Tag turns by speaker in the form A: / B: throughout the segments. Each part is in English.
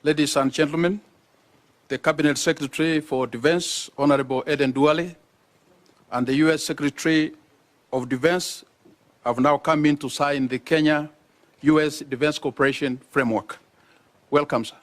A: Ladies and gentlemen, the Cabinet Secretary for Defense, Honorable Aden Duale, and the U.S. Secretary of Defense have now come in to sign the Kenya-U.S. Defense Cooperation Framework. Welcome, sir.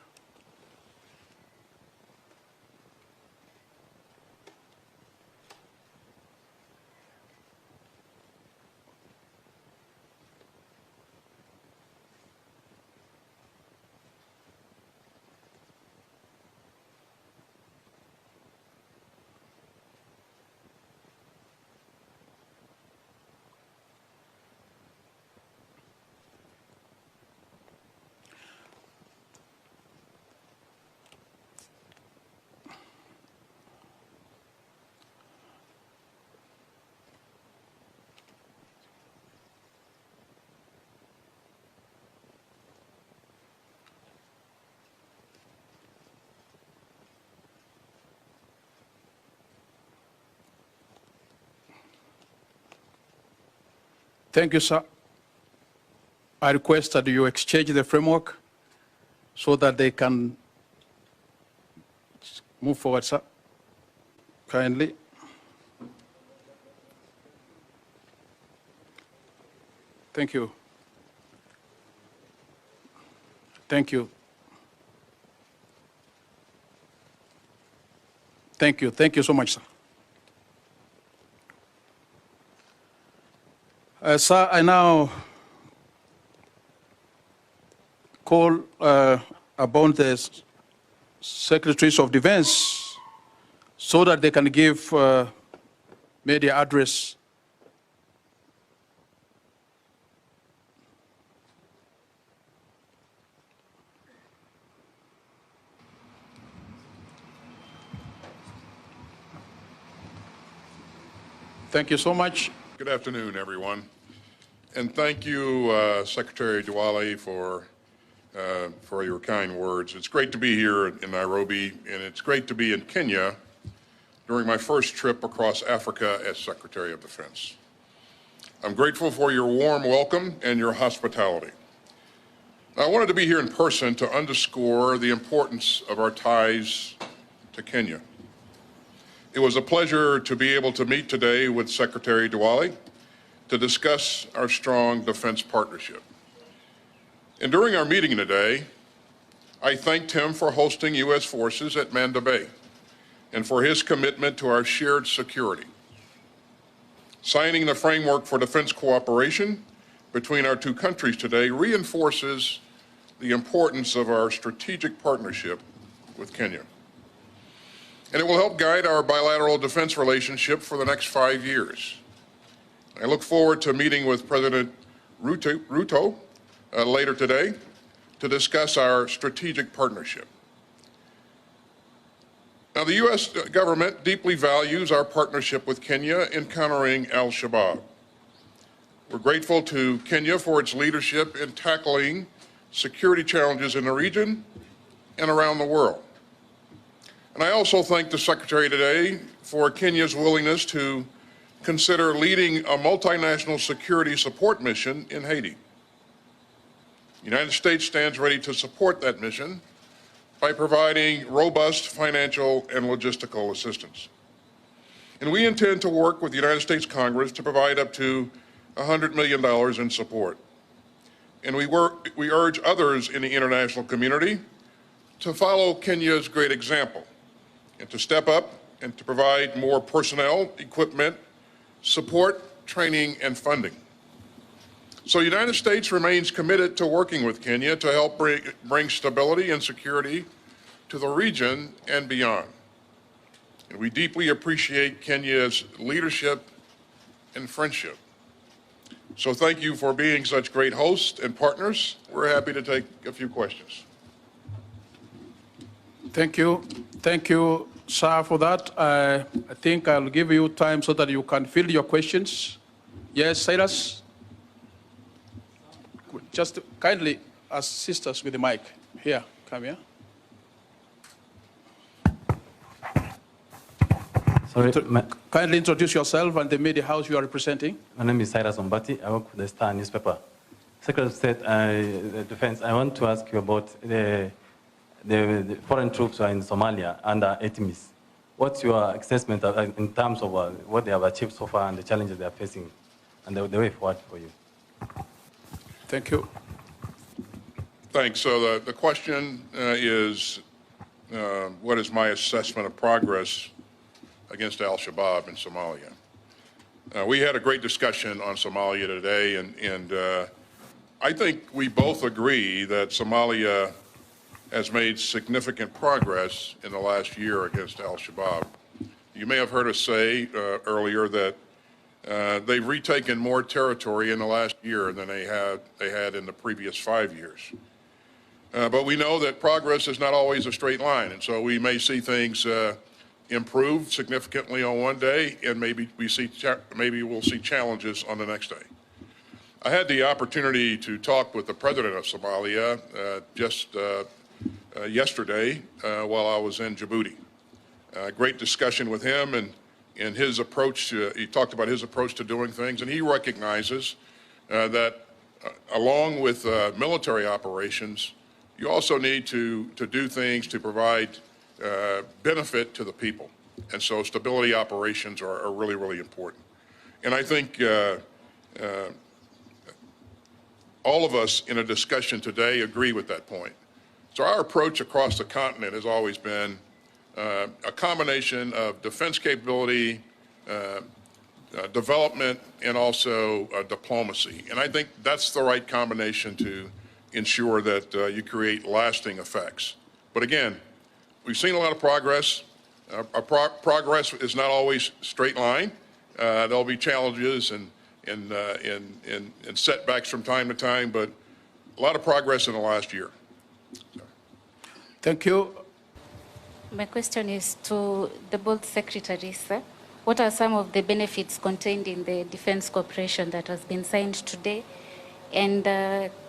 A: Thank you, sir. I request that you exchange the framework so that they can move forward, sir. Kindly. Thank you. Thank you. Thank you. Thank you so much, sir. Sir, I now call upon the Secretaries of Defense so that they can give media address. Thank you so much.
B: Good afternoon, everyone. And thank you, Secretary Duale, for your kind words. It's great to be here in Nairobi, and it's great to be in Kenya during my first trip across Africa as Secretary of Defense. I'm grateful for your warm welcome and your hospitality. I wanted to be here in person to underscore the importance of our ties to Kenya. It was a pleasure to be able to meet today with Secretary Duale to discuss our strong defense partnership. And during our meeting today, I thanked him for hosting U.S. forces at Manda Bay and for his commitment to our shared security. Signing the framework for defense cooperation between our two countries today reinforces the importance of our strategic partnership with Kenya. And it will help guide our bilateral defense relationship for the next 5 years. I look forward to meeting with President Ruto later today to discuss our strategic partnership. Now, the U.S. government deeply values our partnership with Kenya in countering al-Shabaab. We're grateful to Kenya for its leadership in tackling security challenges in the region and around the world. And I also thank the Secretary today for Kenya's willingness to consider leading a multinational security support mission in Haiti. The United States stands ready to support that mission by providing robust financial and logistical assistance. And we intend to work with the United States Congress to provide up to $100 million in support. And we urge others in the international community to follow Kenya's great example and to step up and to provide more personnel, equipment, support, training, and funding. So the United States remains committed to working with Kenya to help bring stability and security to the region and beyond. And we deeply appreciate Kenya's leadership and friendship. So thank you for being such great hosts and partners. We're happy to take a few questions.
A: Thank you. Thank you, sir, for that. I think I'll give you time so that you can fill your questions. Yes, Cyrus? Just kindly assist us with the mic. Here, come here.
C: Sorry,
A: Kindly introduce yourself and the media house you are representing.
C: my name is Cyrus Ombati. I work with the Star newspaper. Secretary of State, Defense, I want to ask you about the the foreign troops are in Somalia under ATMIS. What's your assessment in terms of what they have achieved so far and the challenges they are facing and the way forward for you?
A: Thank you.
B: Thanks. So the question is, what is my assessment of progress against al-Shabaab in Somalia? We had a great discussion on Somalia today, and I think we both agree that Somalia has made significant progress in the last year against al-Shabaab. You may have heard us say earlier that they've retaken more territory in the last year than they had in the previous 5 years. But we know that progress is not always a straight line, and so we may see things improve significantly on one day, and maybe we'll see challenges on the next day. I had the opportunity to talk with the president of Somalia just yesterday while I was in Djibouti. Great discussion with him and his approach he talked about his approach to doing things, and he recognizes that along with military operations, you also need to do things to provide benefit to the people. And so stability operations are really, really important. And I think all of us in a discussion today agree with that point. So our approach across the continent has always been a combination of defense capability, development, and also diplomacy. And I think that's the right combination to ensure that you create lasting effects. But again, we've seen a lot of progress. Progress is not always straight line. There'll be challenges and setbacks from time to time, but a lot of progress in the last year. So.
A: Thank you.
D: My question is to the both secretaries, sir. What are some of the benefits contained in the defense cooperation that has been signed today? And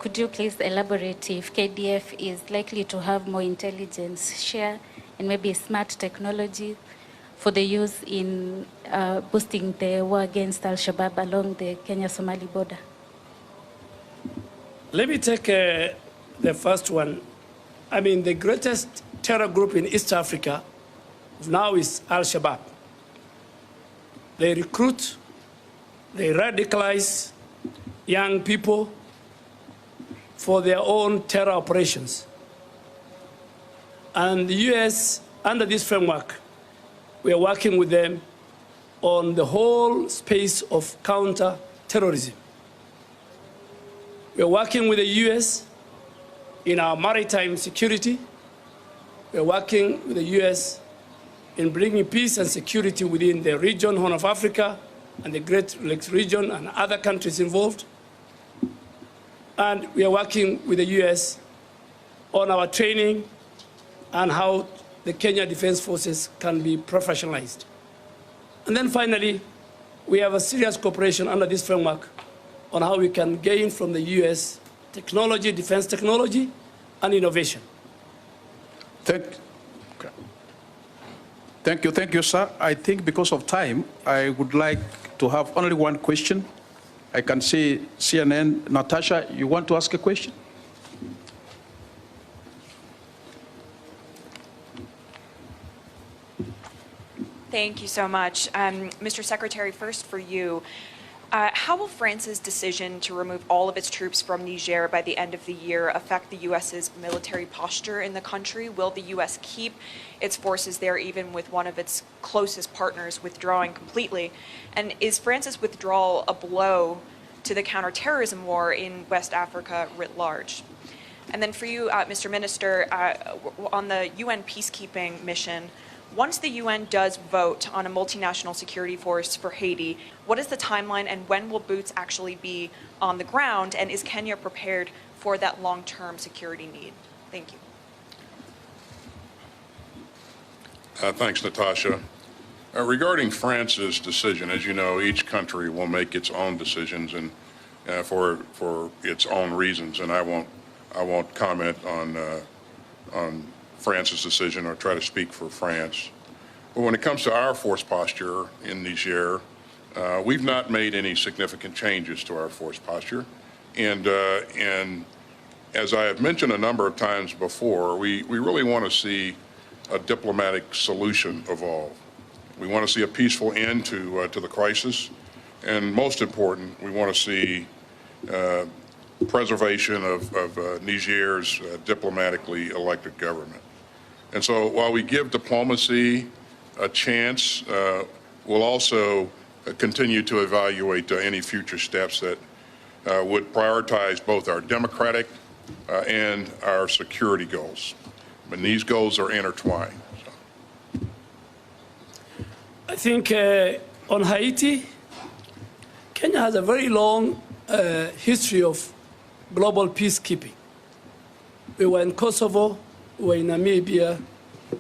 D: could you please elaborate if KDF is likely to have more intelligence share and maybe smart technology for the use in boosting the war against al-Shabaab along the Kenya-Somali border?
E: Let me take the first one. I mean, the greatest terror group in East Africa now is al-Shabaab. They recruit, they radicalize young people for their own terror operations. And the US, under this framework, we are working with them on the whole space of counter-terrorism. We are working with the US in our maritime security. We are working with the US in bringing peace and security within the region, Horn of Africa, and the Great Lakes region, and other countries involved. And we are working with the US on our training and how the Kenya Defense Forces can be professionalized. And then finally, we have a serious cooperation under this framework on how we can gain from the US technology, defense technology, and innovation.
A: Thank you, sir. I think because of time, I would like to have only one question. I can see CNN. Natasha, you want to ask a question?
F: Thank you so much. Mr. Secretary, first for you. How will France's decision to remove all of its troops from Niger by the end of the year affect the U.S.'s military posture in the country? Will the U.S. keep its forces there even with one of its closest partners withdrawing completely? And is France's withdrawal a blow to the counterterrorism war in West Africa writ large? And then for you, Mr. Minister, on the UN peacekeeping mission, once the UN does vote on a multinational security force for Haiti, what is the timeline and when will boots actually be on the ground? And is Kenya prepared for that long-term security need? Thank you.
B: Thanks, Natasha. Regarding France's decision, as you know, each country will make its own decisions and for its own reasons, and I won't comment on France's decision or try to speak for France. But when it comes to our force posture in Niger, we've not made any significant changes to our force posture. And as I have mentioned a number of times before, we really want to see a diplomatic solution evolve. We want to see a peaceful end to the crisis, and most important, we want to see preservation of Niger's diplomatically elected government. And so while we give diplomacy a chance, we'll also continue to evaluate any future steps that would prioritize both our democratic and our security goals. And these goals are intertwined. So.
E: I think on Haiti, Kenya has a very long history of global peacekeeping. We were in Kosovo, we were in Namibia,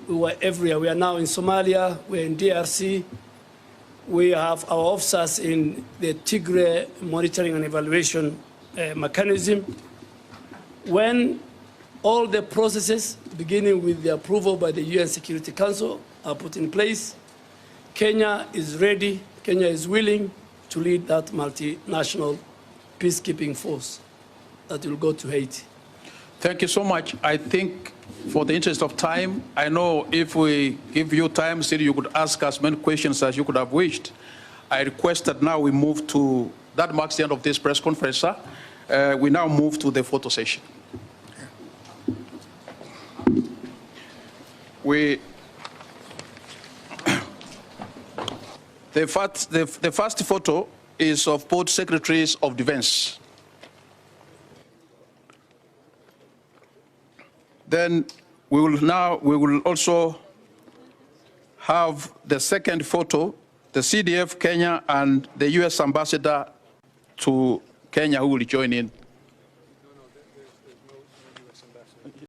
E: we were everywhere. We are now in Somalia, we're in DRC. We have our officers in the Tigray monitoring and evaluation mechanism. When all the processes, beginning with the approval by the UN Security Council, are put in place, Kenya is ready, Kenya is willing to lead that multinational peacekeeping force that will go to Haiti.
A: Thank you so much. I think for the interest of time, I know if we give you time, still you could ask as many questions as you could have wished. I request that now we move to, that marks the end of this press conference, sir. We now move to the photo session. The first photo is of both secretaries of defense. Then we will also have the second photo, the CDF Kenya and the US ambassador to Kenya who will join in.